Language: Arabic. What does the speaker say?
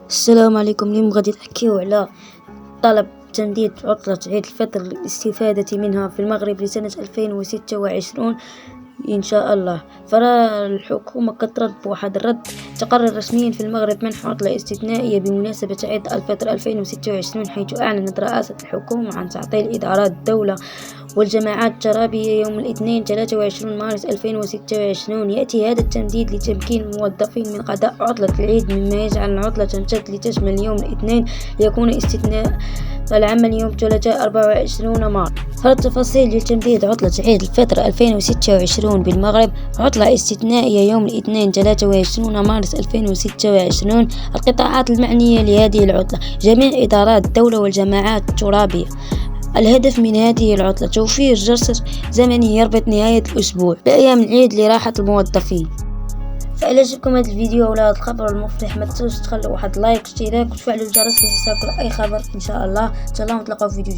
السلام عليكم. اليوم غادي نحكيو على طلب تمديد عطلة عيد الفطر للاستفادة منها في المغرب لسنة 2026 إن شاء الله. فرا الحكومة كترد بواحد الرد. تقرر رسميا في المغرب منح عطلة استثنائية بمناسبة عيد الفطر 2026، حيث أعلنت رئاسة الحكومة عن تعطيل إدارات الدولة والجماعات الترابية يوم الاثنين 23 مارس 2026. يأتي هذا التمديد لتمكين الموظفين من قضاء عطلة العيد، مما يجعل العطلة تمتد لتشمل يوم الاثنين ليكون استثناء العمل يوم الثلاثاء 24 مارس. فالتفاصيل لتمديد عطلة عيد الفطر 2026 بالمغرب: عطلة استثنائية يوم الاثنين 23 مارس 2026. القطاعات المعنية لهذه العطلة: جميع إدارات الدولة والجماعات الترابية. الهدف من هذه العطلة توفير جلسة زمني يربط نهاية الأسبوع بأيام العيد لراحة الموظفين. فإلا عجبكم هذا الفيديو ولا هذا الخبر المفرح، ما تنسوش تخلوا واحد لايك، اشتراك وتفعلوا الجرس باش يوصلكم أي خبر إن شاء الله. نتلاقاو في فيديو